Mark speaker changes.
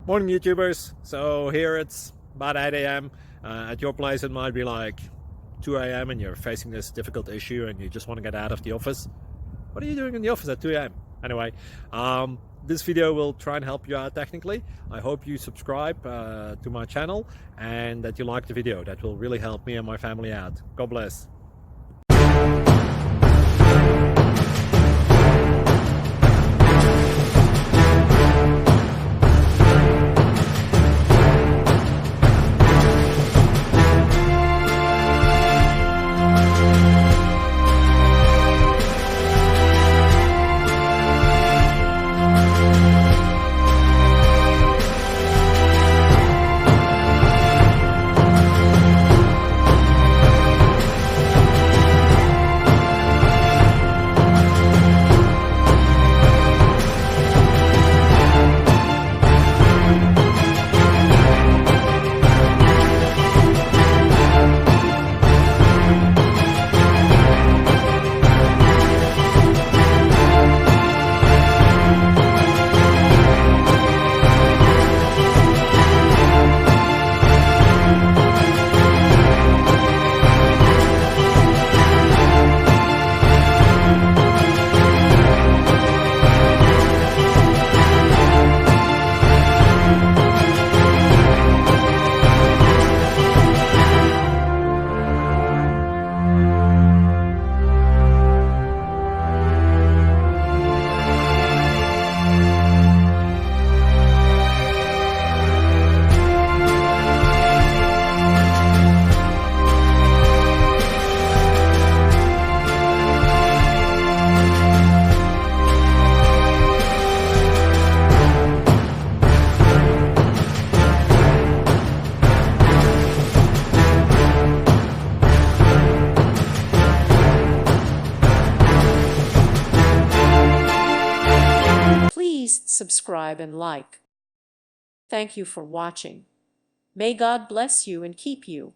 Speaker 1: Morning YouTubers. So here it's about 8 a.m. At your place it might be like 2 a.m. and you're facing this difficult issue and you just want to get out of the office. What are you doing in the office at 2 a.m.? Anyway, this video will try and help you out technically. I hope you subscribe to my channel and that you like the video. That will really help me and my family out. God bless.
Speaker 2: Please subscribe and like. Thank you for watching. May God bless you and keep you.